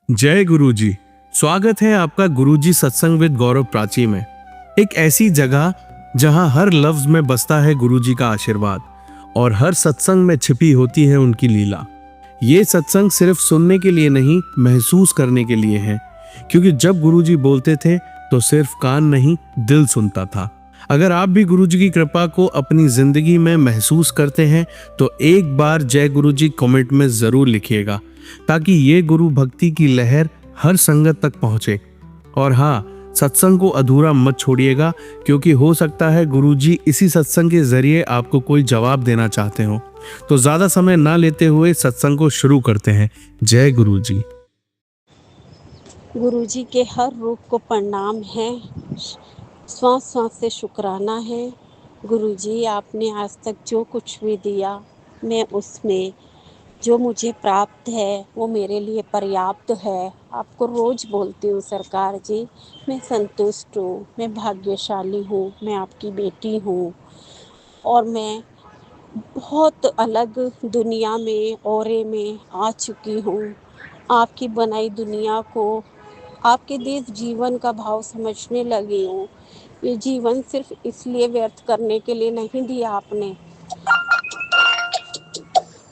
जय गुरुजी। स्वागत है आपका गुरुजी सत्संग विद गौरव प्राची में। एक ऐसी जगह जहां हर लफ्ज में बसता है गुरुजी का आशीर्वाद और हर सत्संग में छिपी होती है उनकी लीला। ये सत्संग सिर्फ सुनने के लिए नहीं, महसूस करने के लिए है, क्योंकि जब गुरुजी बोलते थे तो सिर्फ कान नहीं, दिल सुनता था। अगर आप भी गुरुजी की कृपा को अपनी जिंदगी में महसूस करते हैं तो एक बार जय गुरुजी कमेंट में जरूर लिखिएगा, ताकि ये गुरु भक्ति की लहर हर संगत तक पहुंचे। और हाँ, सत्संग को अधूरा मत छोड़िएगा, क्योंकि हो सकता है गुरुजी इसी सत्संग के जरिए आपको कोई जवाब देना चाहते हो। तो ज्यादा समय ना लेते हुए सत्संग को शुरू करते हैं। जय गुरुजी। गुरुजी के हर रूप को प्रणाम है, श्वास श्वास से शुक्राना है। गुरुजी, आपने आज तक जो कुछ भी दिया, मैं उसमें जो मुझे प्राप्त है वो मेरे लिए पर्याप्त है। आपको रोज़ बोलती हूँ सरकार जी, मैं संतुष्ट हूँ, मैं भाग्यशाली हूँ, मैं आपकी बेटी हूँ। और मैं बहुत अलग दुनिया में, औरे में आ चुकी हूँ। आपकी बनाई दुनिया को, आपके दिस जीवन का भाव समझने लगी हूँ। ये जीवन सिर्फ इसलिए व्यर्थ करने के लिए नहीं दिया आपने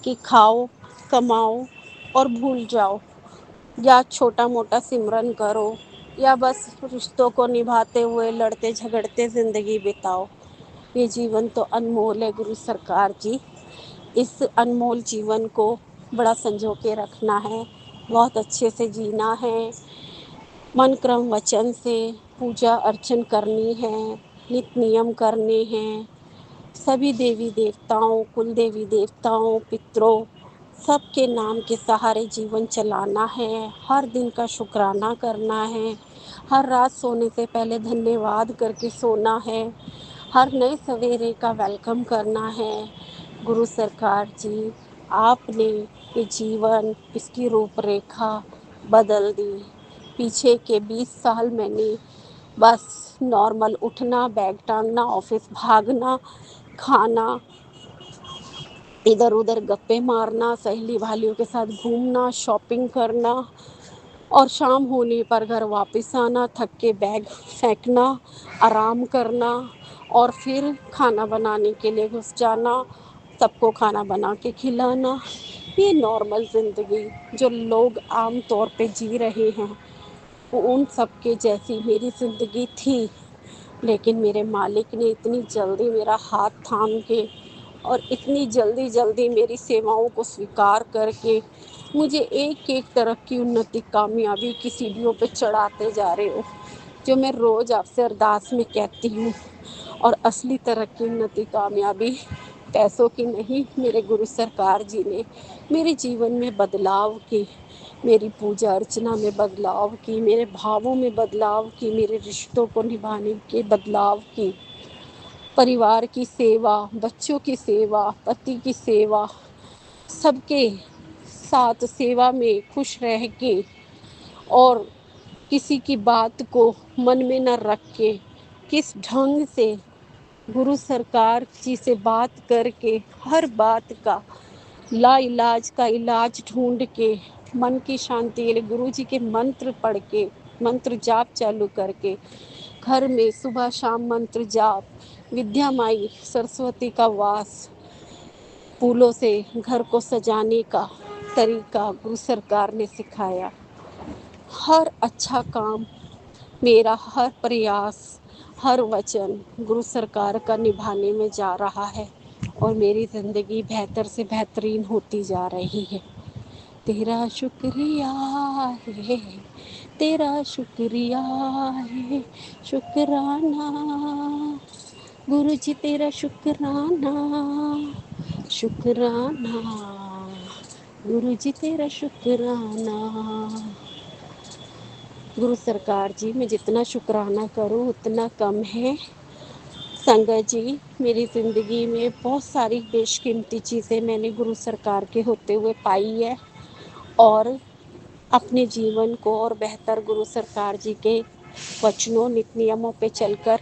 कि खाओ, कमाओ और भूल जाओ, या छोटा मोटा सिमरन करो, या बस रिश्तों को निभाते हुए लड़ते झगड़ते ज़िंदगी बिताओ। ये जीवन तो अनमोल है गुरु सरकार जी। इस अनमोल जीवन को बड़ा संजो के रखना है, बहुत अच्छे से जीना है, मन क्रम वचन से पूजा अर्चन करनी है, नित नियम करने हैं, सभी देवी देवताओं, कुल देवी देवताओं, पितरों, सबके नाम के सहारे जीवन चलाना है। हर दिन का शुक्राना करना है, हर रात सोने से पहले धन्यवाद करके सोना है, हर नए सवेरे का वेलकम करना है। गुरु सरकार जी, आपने ये जीवन, इसकी रूपरेखा बदल दी। पीछे के 20 साल मैंने बस नॉर्मल उठना, बैग टांगना, ऑफिस भागना, खाना, इधर उधर गप्पे मारना, सहेली वालियों के साथ घूमना, शॉपिंग करना और शाम होने पर घर वापस आना, थक के बैग फेंकना, आराम करना और फिर खाना बनाने के लिए घुस जाना, सबको खाना बना के खिलाना। ये नॉर्मल ज़िंदगी जो लोग आम तौर पे जी रहे हैं, वो उन सब के जैसी मेरी ज़िंदगी थी। लेकिन मेरे मालिक ने इतनी जल्दी मेरा हाथ थाम के और इतनी जल्दी जल्दी मेरी सेवाओं को स्वीकार करके मुझे एक एक तरफ की उन्नति, कामयाबी की सीढ़ियों पे चढ़ाते जा रहे हो, जो मैं रोज़ आपसे अरदास में कहती हूँ। और असली तरक्की, उन्नति, कामयाबी पैसों की नहीं, मेरे गुरु सरकार जी ने मेरे जीवन में बदलाव की, मेरी पूजा अर्चना में बदलाव की, मेरे भावों में बदलाव की, मेरे रिश्तों को निभाने के बदलाव की, परिवार की सेवा, बच्चों की सेवा, पति की सेवा, सबके साथ सेवा में खुश रह के और किसी की बात को मन में न रख के किस ढंग से गुरु सरकार जी से बात करके हर बात का ला इलाज का इलाज ढूंढ के मन की शांति के लिए गुरु जी के मंत्र पढ़ के, मंत्र जाप चालू करके घर में सुबह शाम मंत्र जाप, विद्या माई सरस्वती का वास, फूलों से घर को सजाने का तरीका गुरु सरकार ने सिखाया। हर अच्छा काम, मेरा हर प्रयास, हर वचन गुरु सरकार का निभाने में जा रहा है और मेरी ज़िंदगी बेहतर से बेहतरीन होती जा रही है। तेरा शुक्रिया है, तेरा शुक्रिया है, शुक्राना गुरु जी, तेरा शुक्राना, शुक्राना गुरु जी, तेरा शुक्राना। गुरु सरकार जी, मैं जितना शुक्राना करूं उतना कम है। संगत जी, मेरी ज़िंदगी में बहुत सारी बेशकीमती चीज़ें मैंने गुरु सरकार के होते हुए पाई है और अपने जीवन को और बेहतर गुरु सरकार जी के वचनों, नित नियमों पे चलकर,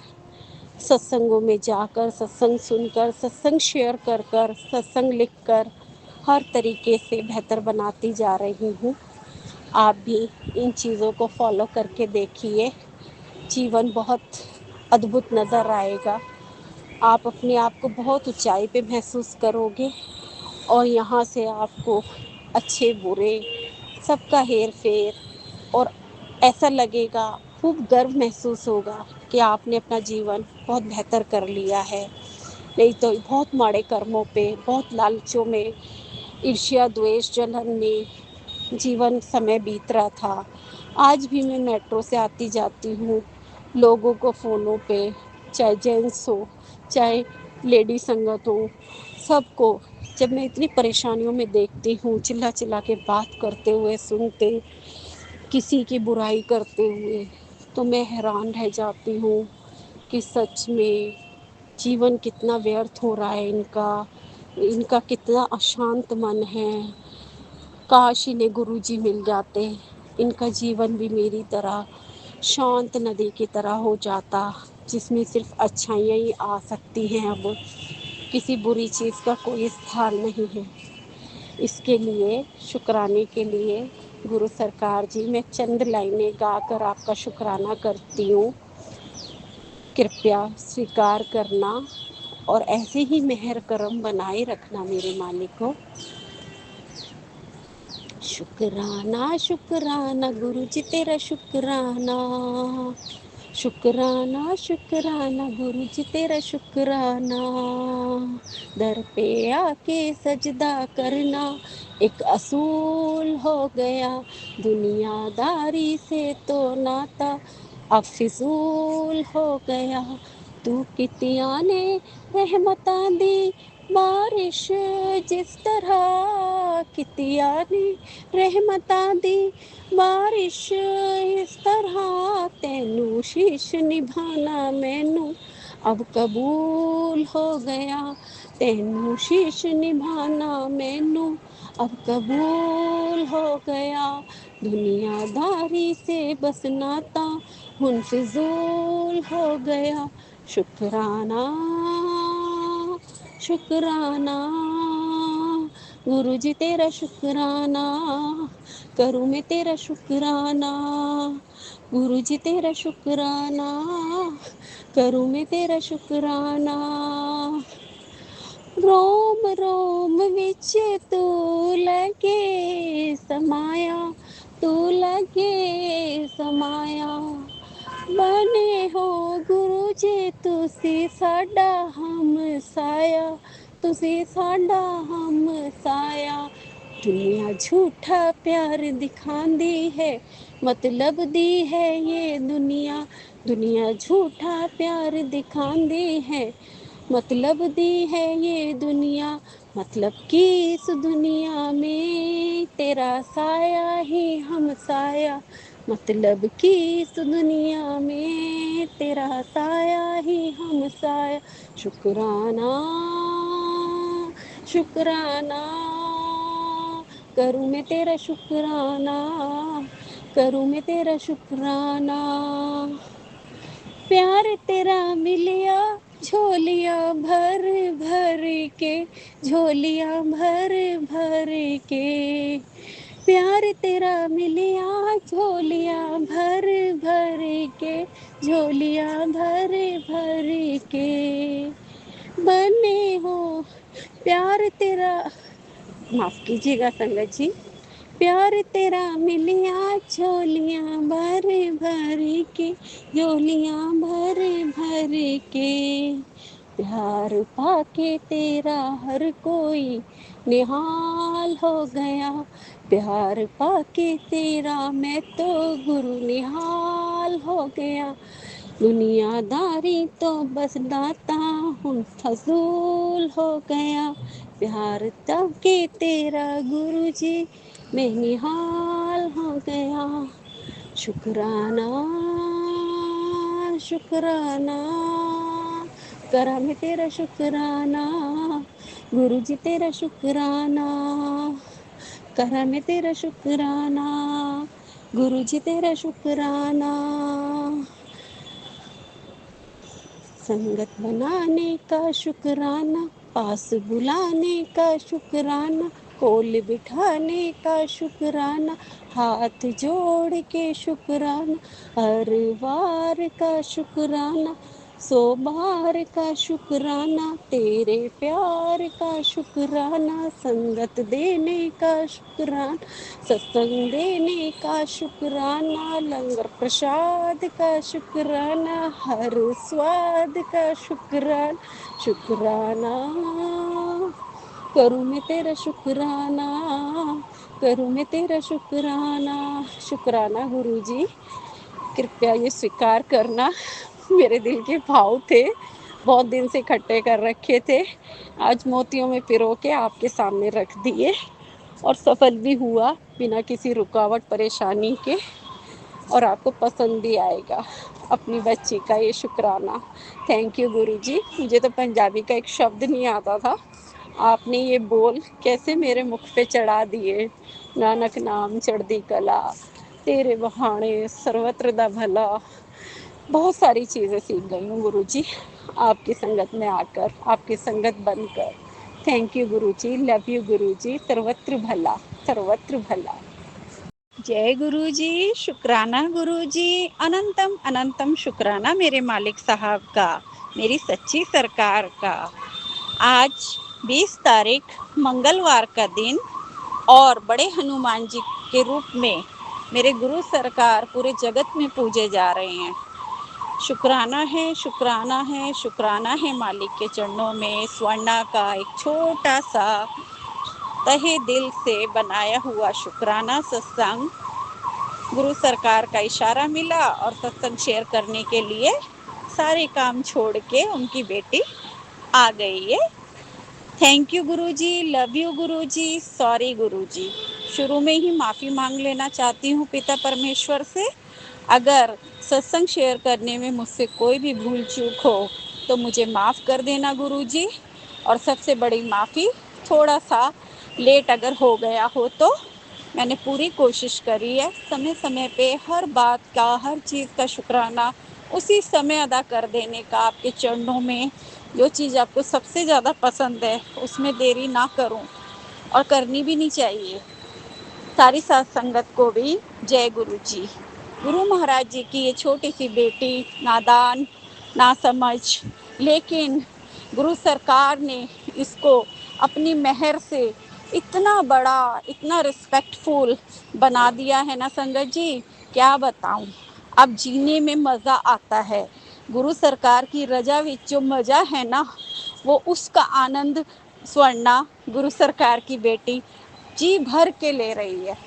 सत्संगों में जाकर, सत्संग सुनकर, सत्संग शेयर कर कर, सत्संग लिख कर हर तरीके से बेहतर बनाती जा रही हूँ। आप भी इन चीज़ों को फॉलो करके देखिए, जीवन बहुत अद्भुत नज़र आएगा। आप अपने आप को बहुत ऊंचाई पे महसूस करोगे और यहाँ से आपको अच्छे बुरे सबका हेर फेर और ऐसा लगेगा, खूब गर्व महसूस होगा कि आपने अपना जीवन बहुत बेहतर कर लिया है। नहीं तो बहुत माड़े कर्मों पे, बहुत लालचों में, ईर्ष्या द्वेष जलन में जीवन समय बीत रहा था। आज भी मैं मेट्रो से आती जाती हूँ, लोगों को फ़ोनों पे, चाहे जेंट्स हो चाहे लेडी संगत हो, सबको जब मैं इतनी परेशानियों में देखती हूँ, चिल्ला चिल्ला के बात करते हुए सुनते, किसी की बुराई करते हुए, तो मैं हैरान रह जाती हूँ कि सच में जीवन कितना व्यर्थ हो रहा है इनका, इनका कितना अशांत मन है। काश इन्हें गुरुजी मिल जाते, इनका जीवन भी मेरी तरह शांत नदी की तरह हो जाता, जिसमें सिर्फ अच्छाइयाँ ही आ सकती हैं। अब किसी बुरी चीज़ का कोई स्थान नहीं है। इसके लिए शुक्राने के लिए गुरु सरकार जी, मैं चंद लाइनें गाकर आपका शुक्राना करती हूँ। कृपया स्वीकार करना और ऐसे ही मेहर करम बनाए रखना मेरे मालिक को। शुक्राना शुक्राना गुरु जी तेरा शुक्राना, शुक्राना शुक्राना गुरु जी तेरा शुक्राना। दर पे आके सजदा करना एक असूल हो गया, दुनियादारी से तो नाता अब फिजूल हो गया। तू कितिया ने रहमतां दी बारिश, जिस तरह कितिया ने रहमतां दी बारिश, इस तरह तैनू शीश निभाना मैनू अब कबूल हो गया। तैनू शीश निभाना मैनू अब कबूल हो गया। दुनियादारी से बस नाता हुन फिजूल हो गया। शुक्राना शुक्राना गुरु जी तेरा शुक्राना, करूँ मैं तेरा शुक्राना। गुरु जी तेरा शुक्राना, करूँ मैं तेरा शुक्राना। रोम रोम विच तू लगे समाया, तू लगे समाया। बने हो गुरु जी तुसी साडा हमसाया, तुसी साडा हमसाया। दुनिया झूठा प्यार दिखांदी है, मतलब दी है ये दुनिया। दुनिया झूठा प्यार दिखांदी है, मतलब दी है ये दुनिया। मतलब कि इस दुनिया में तेरा साया ही हम साया, मतलब कि इस दुनिया में तेरा साया ही हम साया। शुक्राना शुक्राना करूँ मैं तेरा शुक्राना, करूँ मैं तेरा शुक्राना। प्यार तेरा मिलिया झोलियाँ भर भर के, झोलियाँ भर भर के। प्यार तेरा मिलिया झोलियाँ भर भर के, झोलियाँ भर भर के। बने हो प्यार तेरा, माफ कीजिएगा संगत जी, प्यार तेरा मिलिया झोलियाँ भर भर के, झोलियाँ भर भर के। प्यार पाके तेरा हर कोई निहाल हो गया। प्यार पाके तेरा मैं तो गुरु निहाल हो गया। दुनियादारी तो बस दाता हूँ फजूल हो गया। प्यार तब के तेरा गुरु जी मैं निहाल हो गया। शुक्राना शुक्राना करा मैं तेरा शुक्राना, गुरु जी तेरा शुक्राना। करा मैं तेरा शुक्राना, गुरु जी तेरा शुक्राना। संगत बनाने का शुक्राना, पास बुलाने का शुक्राना, कोल बिठाने का शुक्राना, हाथ जोड़ के शुक्राना, हर बार का शुक्राना, सोमवार का शुक्राना, तेरे प्यार का शुक्राना, संगत देने का शुक्राना, सत्संग देने का शुक्राना, लंगर प्रसाद का शुक्राना, हर स्वाद का शुक्राना, शुक्राना करूँ मैं तेरा शुक्राना, करूँ मैं तेरा शुक्राना। शुक्राना गुरुजी, कृपया ये स्वीकार करना, मेरे दिल के भाव थे, बहुत दिन से इकट्ठे कर रखे थे, आज मोतियों में पिरो के आपके सामने रख दिए और सफल भी हुआ बिना किसी रुकावट परेशानी के, और आपको पसंद भी आएगा अपनी बच्ची का ये शुक्राना। थैंक यू गुरुजी। मुझे तो पंजाबी का एक शब्द नहीं आता था, आपने ये बोल कैसे मेरे मुख पे चढ़ा दिए। नानक नाम चढ़दी कला, तेरे बहाने सर्वत्र दा भला। बहुत सारी चीज़ें सीख गई हूँ गुरुजी आपकी संगत में आकर, आपकी संगत बनकर। Thank you Guruji, love you Guruji, सर्वत्र भला, सर्वत्र भला। जय गुरुजी, शुक्राना गुरुजी, अनंतम अनंतम शुक्राना मेरे मालिक साहब का, मेरी सच्ची सरकार का। आज 20 तारीख मंगलवार का दिन और बड़े हनुमान जी के रूप में मेरे गुरु सरकार पूरे जगत में पूजे जा रहे हैं। शुक्राना है, शुक्राना है, शुक्राना है मालिक के चरणों में। स्वर्णा का एक छोटा सा तहे दिल से बनाया हुआ शुक्राना सत्संग, गुरु सरकार का इशारा मिला और सत्संग शेयर करने के लिए सारे काम छोड़ के उनकी बेटी आ गई है। Thank you Guruji, love you Guruji, sorry Guruji. शुरू में ही माफ़ी मांग लेना चाहती हूँ पिता परमेश्वर से, अगर सत्संग शेयर करने में मुझसे कोई भी भूल चूक हो तो मुझे माफ़ कर देना गुरुजी। और सबसे बड़ी माफ़ी, थोड़ा सा लेट अगर हो गया हो तो मैंने पूरी कोशिश करी है समय समय पे हर बात का, हर चीज़ का शुक्राना उसी समय अदा कर देने का आपके चरणों में। जो चीज़ आपको सबसे ज़्यादा पसंद है उसमें देरी ना करूं, और करनी भी नहीं चाहिए। सारी साथ संगत को भी जय गुरु जी। गुरु महाराज जी की ये छोटी सी बेटी, नादान, ना समझ, लेकिन गुरु सरकार ने इसको अपनी मेहर से इतना बड़ा, इतना रिस्पेक्टफुल बना दिया है ना संगत जी, क्या बताऊं। अब जीने में मज़ा आता है। गुरु सरकार की रजा विच जो मज़ा है ना, वो उसका आनंद स्वर्णा, गुरु सरकार की बेटी, जी भर के ले रही है।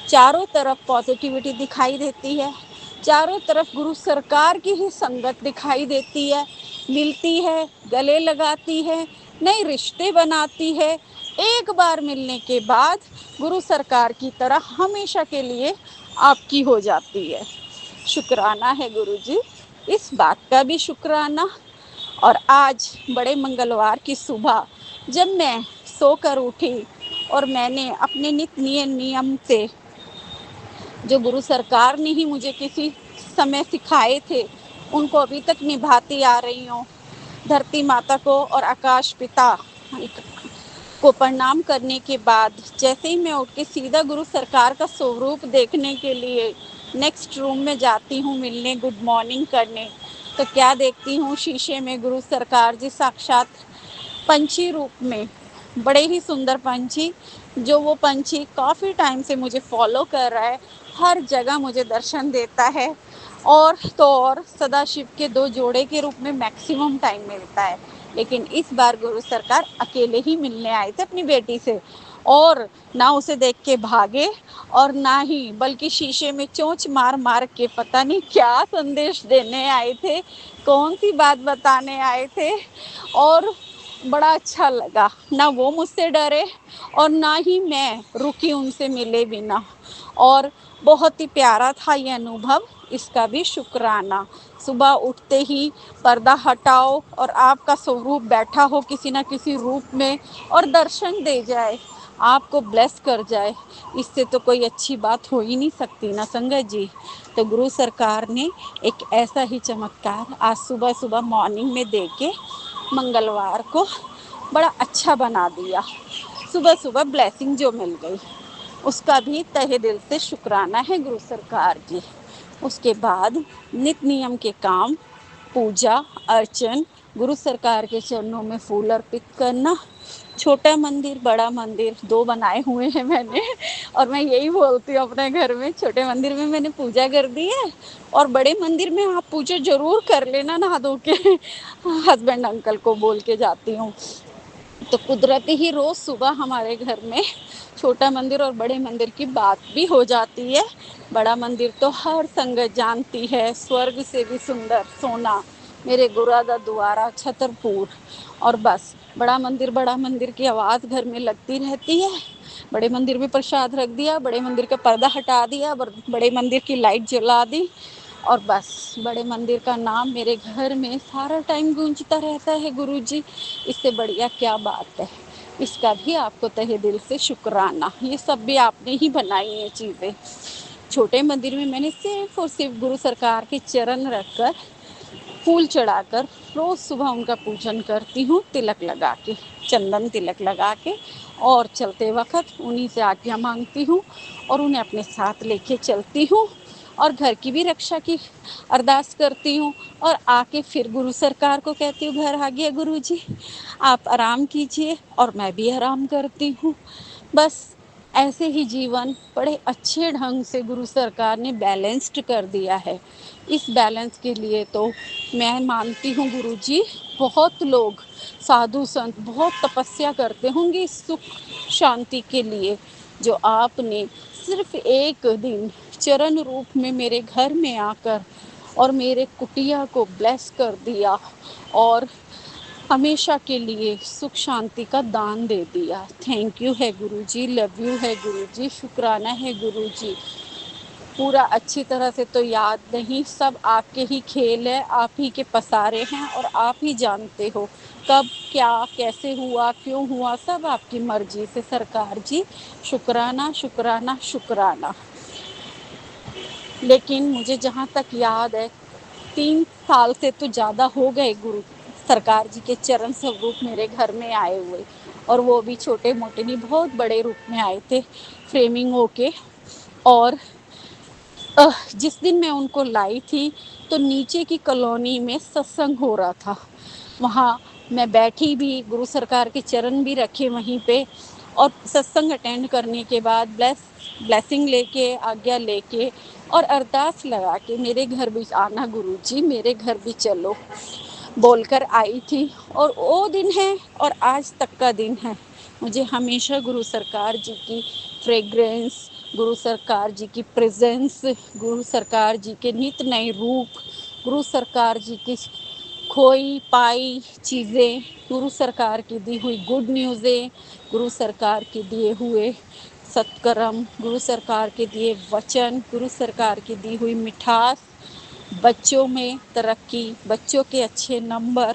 चारों तरफ पॉजिटिविटी दिखाई देती है, चारों तरफ गुरु सरकार की ही संगत दिखाई देती है, मिलती है, गले लगाती है, नए रिश्ते बनाती है। एक बार मिलने के बाद गुरु सरकार की तरह हमेशा के लिए आपकी हो जाती है। शुक्राना है गुरु जी, इस बात का भी शुक्राना। और आज बड़े मंगलवार की सुबह जब मैं सोकर उठी और मैंने अपने नित नियम से, जो गुरु सरकार ने ही मुझे किसी समय सिखाए थे, उनको अभी तक निभाती आ रही हूँ। धरती माता को और आकाश पिता को प्रणाम करने के बाद जैसे ही मैं उठ के सीधा गुरु सरकार का स्वरूप देखने के लिए नेक्स्ट रूम में जाती हूँ मिलने, गुड मॉर्निंग करने, तो क्या देखती हूँ शीशे में गुरु सरकार जी साक्षात पंछी रूप में, बड़े ही सुंदर पंछी। जो वो पंछी काफ़ी टाइम से मुझे फॉलो कर रहा है, हर जगह मुझे दर्शन देता है, और तो और सदाशिव के 2 जोड़े के रूप में मैक्सिमम टाइम मिलता है। लेकिन इस बार गुरु सरकार अकेले ही मिलने आए थे अपनी बेटी से, और ना उसे देख के भागे और ना ही, बल्कि शीशे में चोंच मार मार के पता नहीं क्या संदेश देने आए थे, कौन सी बात बताने आए थे। और बड़ा अच्छा लगा, ना वो मुझसे डरे और ना ही मैं रुकी उनसे मिले बिना, और बहुत ही प्यारा था ये अनुभव, इसका भी शुक्राना। सुबह उठते ही पर्दा हटाओ और आपका स्वरूप बैठा हो किसी ना किसी रूप में और दर्शन दे जाए, आपको ब्लेस कर जाए, इससे तो कोई अच्छी बात हो ही नहीं सकती ना संगत जी। तो गुरु सरकार ने एक ऐसा ही चमत्कार आज सुबह सुबह मॉर्निंग में दे के मंगलवार को बड़ा अच्छा बना दिया। सुबह सुबह ब्लेसिंग जो मिल गई, उसका भी तहे दिल से शुक्राना है गुरु सरकार जी। उसके बाद नित नियम के काम, पूजा अर्चन, गुरु सरकार के चरणों में फूल अर्पित करना। छोटा मंदिर बड़ा मंदिर दो बनाए हुए हैं मैंने, और मैं यही बोलती हूँ अपने घर में, छोटे मंदिर में मैंने पूजा कर दी है और बड़े मंदिर में आप पूजा जरूर कर लेना नहा धो के। हस्बैंड अंकल को बोल के जाती हूँ। तो कुदरती ही रोज सुबह हमारे घर में छोटा मंदिर और बड़े मंदिर की बात भी हो जाती है। बड़ा मंदिर तो हर संगत जानती है, स्वर्ग से भी सुंदर सोना मेरे गुरादा द्वारा छतरपुर। और बस बड़ा मंदिर की आवाज़ घर में लगती रहती है। बड़े मंदिर में प्रसाद रख दिया, बड़े मंदिर का पर्दा हटा दिया, बड़े मंदिर की लाइट जला दी, और बस बड़े मंदिर का नाम मेरे घर में सारा टाइम गूंजता रहता है। गुरुजी, इससे बढ़िया क्या बात है। इसका भी आपको तहे दिल से शुक्राना। ये सब भी आपने ही बनाई है चीज़ें। छोटे मंदिर में मैंने सिर्फ और सिर्फ गुरु सरकार के चरण रखकर, फूल चढ़ाकर रोज़ सुबह उनका पूजन करती हूँ, तिलक लगा के, चंदन तिलक लगा के, और चलते वक्त उन्हीं से आज्ञा मांगती हूँ और उन्हें अपने साथ लेके चलती हूँ, और घर की भी रक्षा की अरदास करती हूँ। और आके फिर गुरु सरकार को कहती हूँ, घर आ गया गुरुजी, आप आराम कीजिए, और मैं भी आराम करती हूँ। बस ऐसे ही जीवन बड़े अच्छे ढंग से गुरु सरकार ने बैलेंस्ड कर दिया है। इस बैलेंस के लिए तो मैं मानती हूँ गुरुजी, बहुत लोग साधु संत बहुत तपस्या करते होंगे इस सुख शांति के लिए, जो आपने सिर्फ एक दिन चरण रूप में मेरे घर में आकर और मेरे कुटिया को ब्लेस कर दिया, और हमेशा के लिए सुख शांति का दान दे दिया। थैंक यू है गुरुजी, लव यू है गुरुजी, शुक्राना है गुरुजी। पूरा अच्छी तरह से तो याद नहीं, सब आपके ही खेल है, आप ही के पसारे हैं, और आप ही जानते हो कब क्या कैसे हुआ क्यों हुआ, सब आपकी मर्जी से सरकार जी। शुक्राना शुक्राना शुक्राना। लेकिन मुझे जहाँ तक याद है, 3 साल से तो ज़्यादा हो गए गुरु सरकार जी के चरण स्वरूप मेरे घर में आए हुए, और वो भी छोटे मोटे नहीं, बहुत बड़े रूप में आए थे फ्रेमिंग होके। और जिस दिन मैं उनको लाई थी, तो नीचे की कॉलोनी में सत्संग हो रहा था। वहाँ मैं बैठी भी, गुरु सरकार के चरण भी रखे वहीं पे, और सत्संग अटेंड करने के बाद ब्लेसिंग लेके, आज्ञा लेके और अरदास लगा के, मेरे घर भी आना गुरुजी, मेरे घर भी चलो, बोलकर आई थी। और वो दिन है और आज तक का दिन है। मुझे हमेशा गुरु सरकार जी की फ्रेग्रेंस, गुरु सरकार जी की प्रेजेंस, गुरु सरकार जी के नित नए रूप, गुरु सरकार जी की खोई पाई चीज़ें, गुरु सरकार की दी हुई गुड न्यूज़ें, गुरु सरकार के दिए हुए सत्कर्म, गुरु सरकार के दिए वचन, गुरु सरकार की दी हुई मिठास, बच्चों में तरक्की, बच्चों के अच्छे नंबर,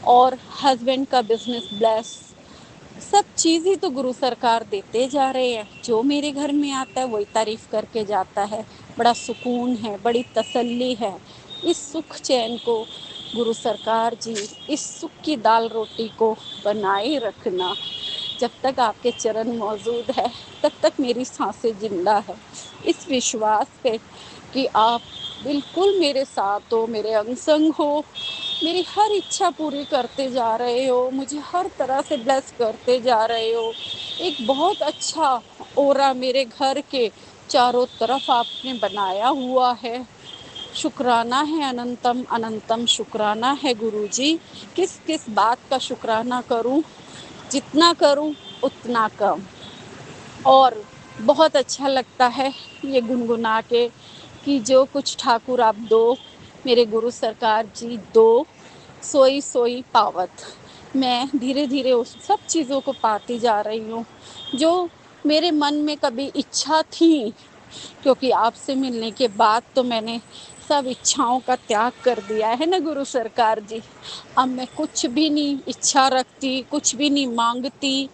और हस्बैंड का बिजनेस ब्लेस, सब चीज़ ही तो गुरु सरकार देते जा रहे हैं। जो मेरे घर में आता है वही तारीफ करके जाता है। बड़ा सुकून है, बड़ी तसल्ली है। इस सुख चैन को गुरु सरकार जी, इस सुख की दाल रोटी को बनाए रखना। जब तक आपके चरण मौजूद है तब तक मेरी सांसें जिंदा है, इस विश्वास पे कि आप बिल्कुल मेरे साथ हो, मेरे अंग संग हो, मेरी हर इच्छा पूरी करते जा रहे हो, मुझे हर तरह से ब्लेस करते जा रहे हो। एक बहुत अच्छा ओरा मेरे घर के चारों तरफ आपने बनाया हुआ है। शुक्राना है, अनंतम अनंतम शुक्राना है गुरुजी। किस किस बात का शुक्राना करूं, जितना करूं उतना कम। और बहुत अच्छा लगता है ये गुनगुना के कि जो कुछ ठाकुर आप दो, मेरे गुरु सरकार जी दो, सोई सोई पावत। मैं धीरे धीरे उस सब चीज़ों को पाती जा रही हूँ जो मेरे मन में कभी इच्छा थी, क्योंकि आपसे मिलने के बाद तो मैंने सब इच्छाओं का त्याग कर दिया है ना गुरु सरकार जी। अब मैं कुछ भी नहीं इच्छा रखती, कुछ भी नहीं मांगती।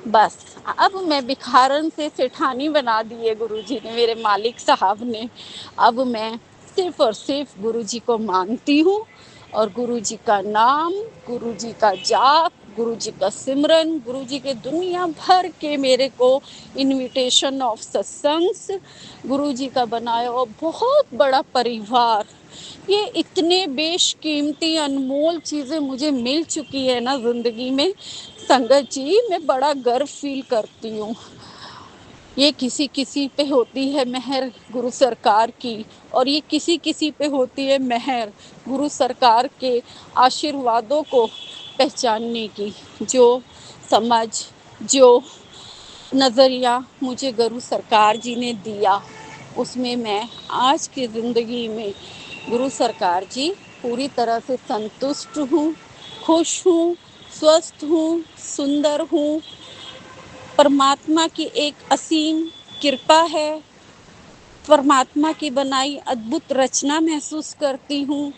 बस अब मैं भिखारन से सेठानी बना दी है गुरुजी ने, मेरे मालिक साहब ने। अब मैं सिर्फ और सिर्फ गुरुजी को मांगती हूँ, और गुरुजी का नाम, गुरुजी का जाप, गुरु जी का सिमरन, गुरु जी के दुनिया भर के मेरे को इनविटेशन ऑफ सत्संग्स, गुरु जी का बनाया हुआ बहुत बड़ा परिवार, ये इतने बेशकीमती अनमोल चीज़ें मुझे मिल चुकी है ना ज़िंदगी में संगत जी, मैं बड़ा गर्व फील करती हूँ। ये किसी किसी पे होती है मेहर गुरु सरकार की, और ये किसी किसी पे होती है मेहर गुरु सरकार के आशीर्वादों को पहचानने की। जो समझ, जो नज़रिया मुझे गुरु सरकार जी ने दिया, उसमें मैं आज की ज़िंदगी में गुरु सरकार जी पूरी तरह से संतुष्ट हूँ, खुश हूँ, स्वस्थ हूँ, सुंदर हूँ। परमात्मा की एक असीम कृपा है, परमात्मा की बनाई अद्भुत रचना महसूस करती हूँ,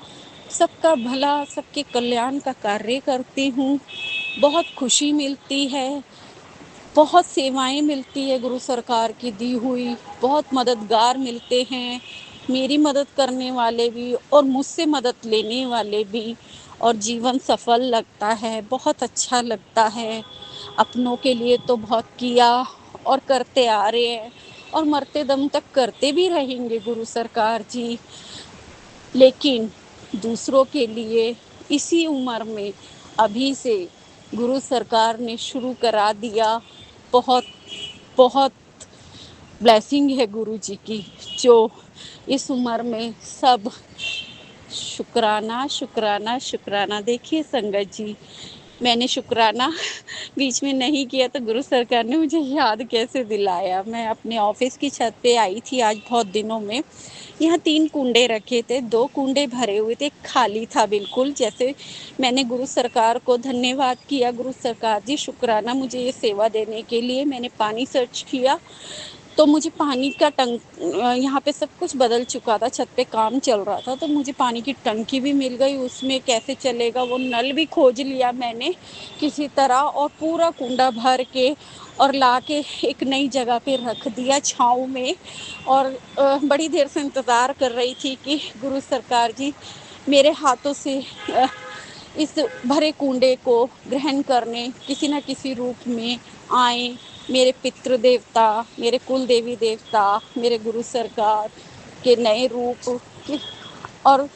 सबका भला, सबके कल्याण का कार्य करती हूँ, बहुत खुशी मिलती है, बहुत सेवाएं मिलती है गुरु सरकार की दी हुई, बहुत मददगार मिलते हैं, मेरी मदद करने वाले भी और मुझसे मदद लेने वाले भी, और जीवन सफल लगता है, बहुत अच्छा लगता है। अपनों के लिए तो बहुत किया और करते आ रहे हैं, और मरते दम तक करते भी रहेंगे गुरु सरकार जी। लेकिन दूसरों के लिए इसी उम्र में अभी से गुरु सरकार ने शुरू करा दिया। बहुत बहुत ब्लेसिंग है गुरु जी की, जो इस उम्र में सब शुक्राना शुक्राना शुक्राना। देखिए संगत जी, मैंने शुक्राना बीच में नहीं किया तो गुरु सरकार ने मुझे याद कैसे दिलाया। मैं अपने ऑफिस की छत पे आई थी आज बहुत दिनों में। यहाँ 3 कुंडे रखे थे, 2 कुंडे भरे हुए थे, खाली था बिल्कुल। जैसे मैंने गुरु सरकार को धन्यवाद किया, गुरु सरकार जी शुक्राना मुझे ये सेवा देने के लिए। मैंने पानी सर्च किया तो मुझे पानी का यहाँ पे सब कुछ बदल चुका था, छत पे काम चल रहा था, तो मुझे पानी की टंकी भी मिल गई। उसमें कैसे चलेगा वो नल भी खोज लिया मैंने किसी तरह, और पूरा कुंडा भर के और ला के एक नई जगह पे रख दिया छाँव में। और बड़ी देर से इंतज़ार कर रही थी कि गुरु सरकार जी मेरे हाथों से इस भरे कुंडे को ग्रहण करने किसी न किसी रूप में आए। मेरे पितृ देवता, मेरे कुल देवी देवता, मेरे गुरु सरकार के नए रूप के, और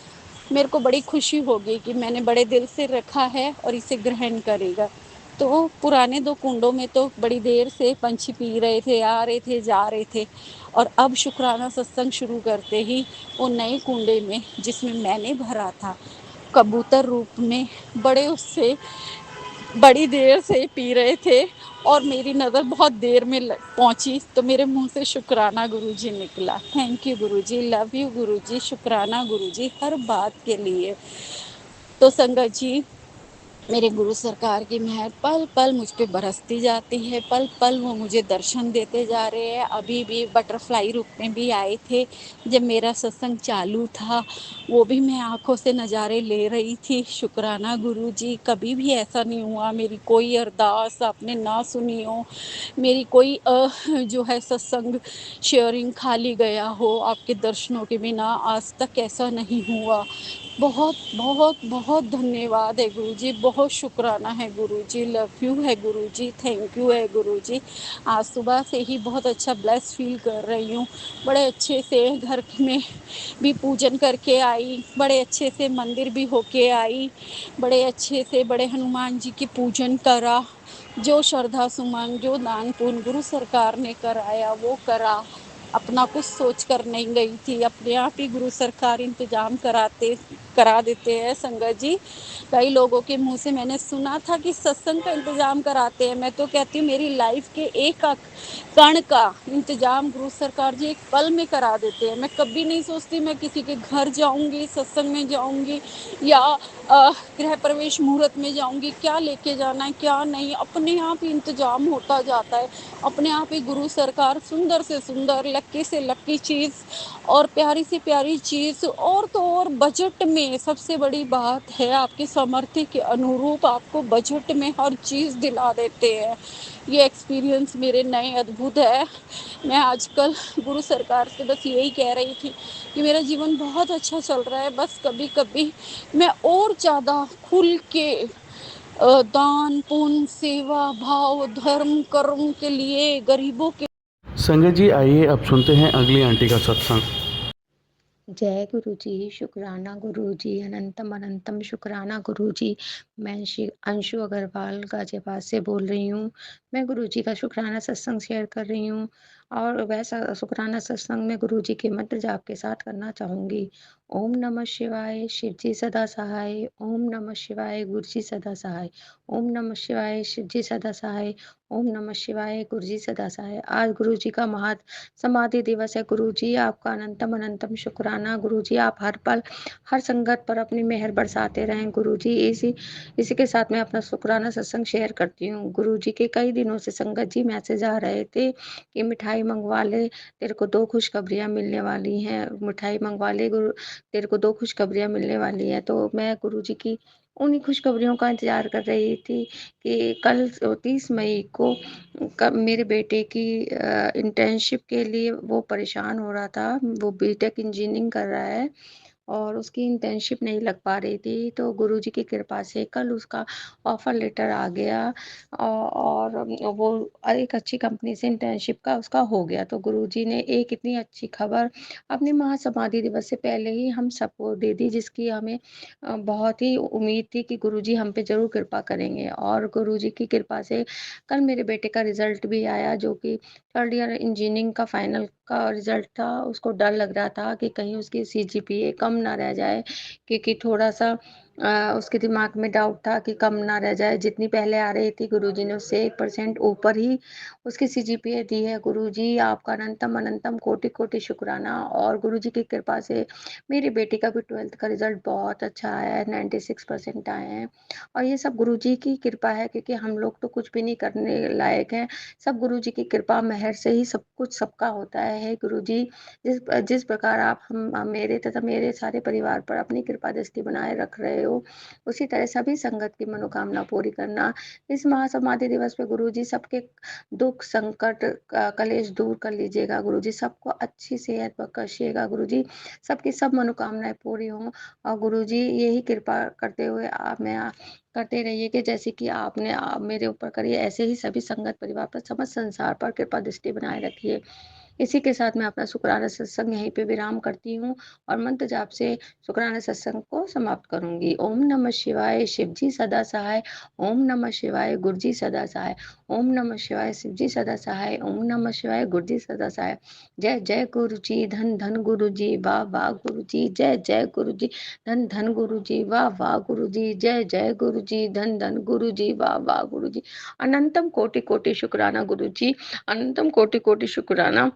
मेरे को बड़ी खुशी होगी कि मैंने बड़े दिल से रखा है और इसे ग्रहण करेगा। तो पुराने 2 कुंडों में तो बड़ी देर से पंछी पी रहे थे, आ रहे थे, जा रहे थे, और अब शुक्राना सत्संग शुरू करते ही वो नए कुंडे में जिसमें मैंने भरा था, कबूतर रूप में बड़े उससे बड़ी देर से पी रहे थे, और मेरी नज़र बहुत देर में पहुंची तो मेरे मुंह से शुक्राना गुरुजी निकला। Thank you Guruji, love you Guruji, शुक्राना गुरुजी हर बात के लिए। तो संगत जी, मेरे गुरु सरकार की मेहर पल पल मुझ पे बरसती जाती है, पल पल वो मुझे दर्शन देते जा रहे हैं। अभी भी बटरफ्लाई रूप में भी आए थे जब मेरा सत्संग चालू था, वो भी मैं आंखों से नज़ारे ले रही थी। शुक्राना गुरु जी, कभी भी ऐसा नहीं हुआ मेरी कोई अरदास आपने ना सुनी हो, मेरी कोई जो है सत्संग शेयरिंग खाली गया हो आपके दर्शनों के बिना, आज तक ऐसा नहीं हुआ। बहुत बहुत बहुत धन्यवाद है गुरुजी, बहुत शुक्राना है गुरुजी, लव यू है गुरुजी, थैंक यू है गुरुजी। आज सुबह से ही बहुत अच्छा ब्लेस फील कर रही हूँ। बड़े अच्छे से घर में भी पूजन करके आई, बड़े अच्छे से मंदिर भी होके आई, बड़े अच्छे से बड़े हनुमान जी की पूजन करा। जो श्रद्धा सुमन, जो दान पुण्य गुरु सरकार ने कराया वो करा। अपना कुछ सोच कर नहीं गई थी, अपने आप ही गुरु सरकार इंतजाम करा देते हैं संगत जी। कई लोगों के मुंह से मैंने सुना था कि सत्संग का इंतजाम कराते हैं, मैं तो कहती हूँ मेरी लाइफ के एक कण का इंतजाम गुरु सरकार जी एक पल में करा देते हैं। मैं कभी नहीं सोचती मैं किसी के घर जाऊंगी, सत्संग में जाऊंगी, या गृह प्रवेश मुहूर्त में जाऊंगी, क्या लेके जाना है क्या नहीं, अपने आप ही इंतजाम होता जाता है। अपने आप ही गुरु सरकार सुंदर से सुंदर, लक्की से लक्की चीज़ और प्यारी से प्यारी चीज़, और तो और बजट में, सबसे बड़ी बात है आपके सामर्थ्य के अनुरूप आपको बजट में हर चीज़ दिला देते हैं। ये एक्सपीरियंस मेरे नए अद्भुत है। मैं आजकल गुरु सरकार से बस यही कह रही थी कि मेरा जीवन बहुत अच्छा चल रहा है, बस कभी कभी मैं और ज़्यादा खुल के दान पुण्य सेवा भाव धर्म कर्म के लिए गरीबों के संगत जी आइए अब सुनते हैं अगली आंटी का सत्संग। जय गुरु जी, शुक्राना गुरु जी, अनंतम अनंतम शुक्राना गुरु जी। मैं श्री अंशु अग्रवाल गाजियाबाद से बोल रही हूँ। मैं गुरु जी का शुक्राना सत्संग शेयर कर रही हूँ और वैसा शुक्राना सत्संग में गुरु जी के मंत्र जाप के साथ करना चाहूँगी। ओम नमः शिवाय, शिव जी सदा सहाय। ओम नमः शिवाय, गुरु जी सदा सहाय। ओम नमः शिवाय, शिव जी सदा सहाय। ओम नमः शिवाय, गुरु जी सदा सहाय। आज गुरु जी का समाधि दिवस है। गुरु जी आपका अनंतम अनंतम शुक्राना। गुरु जी आप हर पल हर संगत पर अपनी मेहर बरसाते रहें। गुरु जी इसी के साथ मैं अपना शुक्राना सत्संग शेयर करती हूँ। गुरु जी के कई दिनों से संगत जी मैसेज आ रहे थे कि मिठाई मंगवा ले, तेरे को 2 खुशखबरियाँ मिलने वाली हैं। मिठाई मंगवा ले गुरु, तेरे को 2 खुशखबरियाँ मिलने वाली हैं। तो मैं गुरु जी की उन्हीं खुशखबरियों का इंतजार कर रही थी कि कल 30 मई को मेरे बेटे की इंटर्नशिप के लिए वो परेशान हो रहा था। वो बीटेक इंजीनियरिंग कर रहा है और उसकी इंटर्नशिप नहीं लग पा रही थी। तो गुरुजी की कृपा से कल उसका ऑफर लेटर आ गया और वो एक अच्छी कंपनी से इंटर्नशिप का उसका हो गया। तो गुरुजी ने एक इतनी अच्छी खबर अपने महासमाधि दिवस से पहले ही हम सबको दे दी, जिसकी हमें बहुत ही उम्मीद थी कि गुरुजी हम पे ज़रूर कृपा करेंगे। और गुरुजी की कृपा से कल मेरे बेटे का रिजल्ट भी आया, जो कि 3rd ईयर इंजीनियरिंग का फाइनल का रिजल्ट था। उसको डर लग रहा था कि कहीं उसकी सीजीपीए कम ना रह जाए, क्योंकि थोड़ा-सा उसके दिमाग में डाउट था कि कम ना रह जाए। जितनी पहले आ रही थी गुरुजी ने उससे 1% ऊपर ही उसकी सीजीपीए दी है। गुरुजी आपका अनंतम अनंतम कोटि-कोटि शुक्राना। और गुरुजी की कृपा से मेरी बेटी का भी 12th का रिजल्ट बहुत अच्छा आया है, 96% आए हैं। और ये सब गुरुजी की कृपा है, क्योंकि हम लोग तो कुछ भी नहीं करने लायक हैं। सब गुरुजी की कृपा मेहर से ही सब कुछ सबका होता है। हे गुरुजी, जिस प्रकार आप मेरे तथा मेरे सारे परिवार पर अपनी कृपा दृष्टि बनाए रख रहे हो, उसी तरह सभी संगत की मनोकामना पूरी करना। इस महासमाधि दिवस पे गुरुजी सबके दुख संकट कलेश दूर कर लीजिएगा। गुरुजी सबको अच्छी सेहत बख्शिएगा। गुरुजी सबकी सब मनोकामनाएं पूरी हों। और गुरुजी यही कृपा करते हुए करते रहिए कि जैसे कि आपने मेरे ऊपर करी है, ऐसे ही सभी संगत परिवार पर समस्त संसार पर कृपा दृष्टि बनाए रखिए। इसी के साथ मैं अपना शुक्राना सत्संग यहीं पे विराम करती हूँ और मंत्र जाप से शुक्राना सत्संग को समाप्त करूंगी। ओम नमः शिवाय, शिव जी सदा सहाय। ओम नमः शिवाय, गुरु जी सदा सहाय। ओम नमः शिवाय, शिव जी सदा सहाय। ओम नमः शिवाय, गुरु जी सदा सहाय। जय जय गुरु जी, धन धन गुरु जी, वाह वाह गुरु जी। जय जय गुरु जी, धन धन गुरु जी, वाह वाह गुरु जी। जय जय गुरु जी, धन धन गुरु जी, वाह वाह गुरु जी। अनंतम कोटि कोटि शुक्राना गुरु जी, अनंतम कोटि कोटि शुक्राना।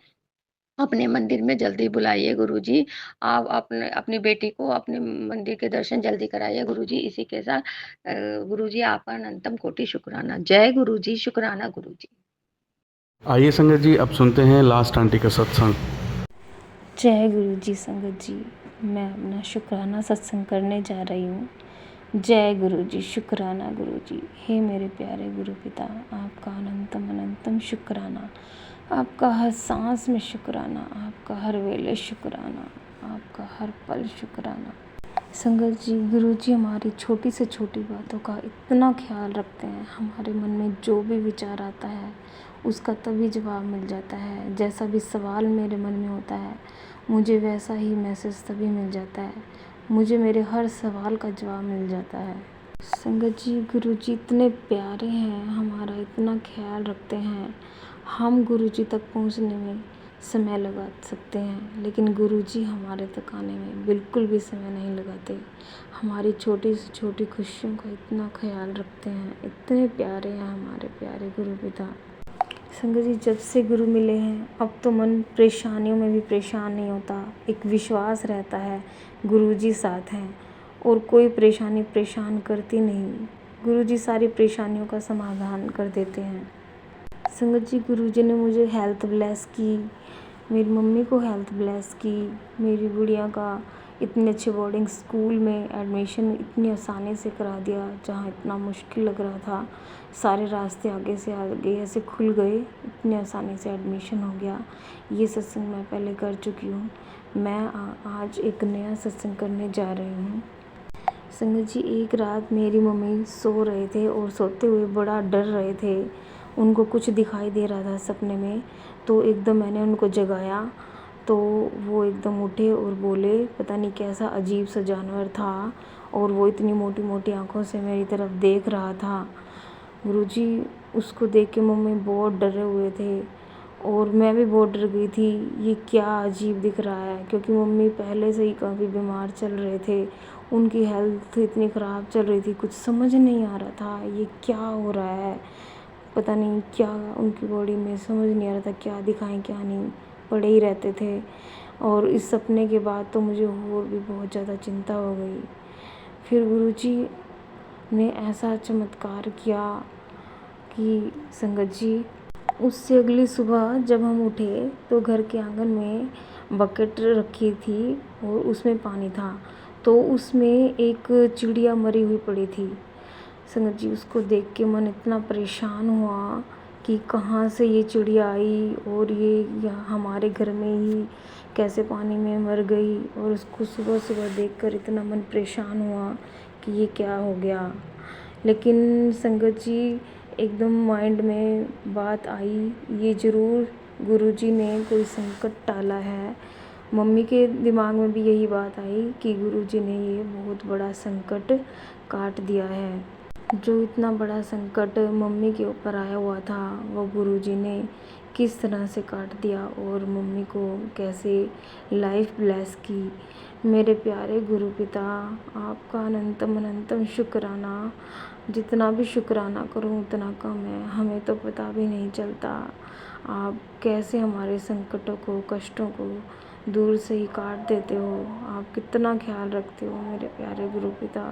अपने मंदिर में जल्दी बुलाइए गुरुजी। आप अपनी बेटी को अपने मंदिर के दर्शन जल्दी कराइए गुरुजी। इसी के साथ गुरुजी आपका अनंतम कोटि शुक्राना। जय गुरुजी, शुक्राना गुरुजी। आइए संगत जी अब सुनते हैं लास्ट आंटी का सत्संग। जय गुरु जी। संगत जी, मैं अपना शुक्राना सत्संग करने जा रही हूँ। जय गुरु जी, शुक्राना गुरु जी। हे मेरे प्यारे गुरु पिता, आपका अनंतम अनंतम शुक्राना। आपका हर सांस में शुक्राना, आपका हर वेले शुक्राना, आपका हर पल शुक्राना। संगत जी, गुरु जी हमारी छोटी से छोटी बातों का इतना ख्याल रखते हैं। हमारे मन में जो भी विचार आता है उसका तभी जवाब मिल जाता है। जैसा भी सवाल मेरे मन में होता है मुझे वैसा ही मैसेज तभी मिल जाता है। मुझे मेरे हर सवाल का जवाब मिल जाता है। संगत जी, गुरु जी इतने प्यारे हैं, हमारा इतना ख्याल रखते हैं। हम गुरु जी तक पहुंचने में समय लगा सकते हैं, लेकिन गुरुजी हमारे तक आने में बिल्कुल भी समय नहीं लगाते। हमारी छोटी से छोटी खुशियों का इतना ख्याल रखते हैं। इतने प्यारे हैं हमारे प्यारे गुरु पिता। संगत जी, जब से गुरु मिले हैं अब तो मन परेशानियों में भी परेशान नहीं होता। एक विश्वास रहता है गुरुजी साथ हैं और कोई परेशानी परेशान करती नहीं। गुरुजी सारी परेशानियों का समाधान कर देते हैं। संगत जी, गुरुजी ने मुझे हेल्थ ब्लेस की, मेरी मम्मी को हेल्थ ब्लेस की। मेरी गुड़िया का इतने अच्छे बोर्डिंग स्कूल में एडमिशन इतनी आसानी से करा दिया। जहाँ इतना मुश्किल लग रहा था, सारे रास्ते आगे से आगे ऐसे खुल गए, इतनी आसानी से एडमिशन हो गया। ये सत्संग मैं पहले कर चुकी हूँ। मैं आज एक नया सत्संग करने जा रही हूँ। संगत जी, एक रात मेरी मम्मी सो रहे थे और सोते हुए बड़ा डर रहे थे। उनको कुछ दिखाई दे रहा था सपने में, तो एकदम मैंने उनको जगाया, तो वो एकदम उठे और बोले, पता नहीं कैसा अजीब सा जानवर था और वो इतनी मोटी मोटी आँखों से मेरी तरफ देख रहा था। गुरुजी, उसको देख के मम्मी बहुत डरे हुए थे और मैं भी बहुत डर गई थी, ये क्या अजीब दिख रहा है, क्योंकि मम्मी पहले से ही काफ़ी बीमार चल रहे थे। उनकी हेल्थ इतनी ख़राब चल रही थी, कुछ समझ नहीं आ रहा था ये क्या हो रहा है। पता नहीं क्या उनकी बॉडी में, समझ नहीं आ रहा था क्या दिखाएं क्या नहीं, पड़े ही रहते थे। और इस सपने के बाद तो मुझे और भी बहुत ज़्यादा चिंता हो गई। फिर गुरुजी ने ऐसा चमत्कार किया कि संगत जी, उससे अगली सुबह जब हम उठे तो घर के आंगन में बकेट रखी थी और उसमें पानी था, तो उसमें एक चिड़िया मरी हुई पड़ी थी। संगत जी, उसको देख के मन इतना परेशान हुआ कि कहाँ से ये चिड़िया आई और ये हमारे घर में ही कैसे पानी में मर गई। और उसको सुबह सुबह देखकर इतना मन परेशान हुआ कि ये क्या हो गया। लेकिन संगत जी, एकदम माइंड में बात आई, ये ज़रूर गुरुजी ने कोई संकट टाला है। मम्मी के दिमाग में भी यही बात आई कि गुरुजी ने ये बहुत बड़ा संकट काट दिया है। जो इतना बड़ा संकट मम्मी के ऊपर आया हुआ था, वो गुरुजी ने किस तरह से काट दिया और मम्मी को कैसे लाइफ ब्लेस की। मेरे प्यारे गुरु पिता, आपका अनंतम अनंतम शुक्राना। जितना भी शुक्राना करूं उतना कम है, हमें तो पता भी नहीं चलता आप कैसे हमारे संकटों को, कष्टों को दूर से ही काट देते हो। आप कितना ख्याल रखते हो मेरे प्यारे गुरु पिता।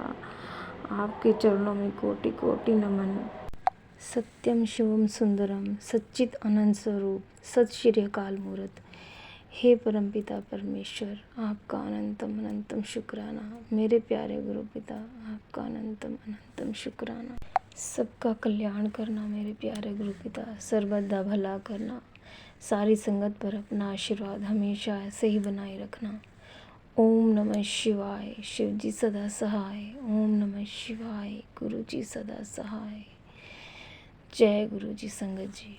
आपके चरणों में कोटि कोटि नमन। सत्यम शिवम सुंदरम सच्चित अनंत स्वरूप सत श्री अकाल मूर्त। हे परमपिता परमेश्वर, आपका अनंतम अनंतम शुक्राना। मेरे प्यारे गुरु पिता, आपका अनंतम अनंतम शुक्राना। सबका कल्याण करना मेरे प्यारे गुरु पिता, सर्वदा भला करना। सारी संगत पर अपना आशीर्वाद हमेशा ऐसे ही बनाए रखना। ओम नमः शिवाय। शिव जी सदा सहाय। ओम नमः शिवाय। गुरु जी सदा सहाय। जय गुरु जी संगत जी।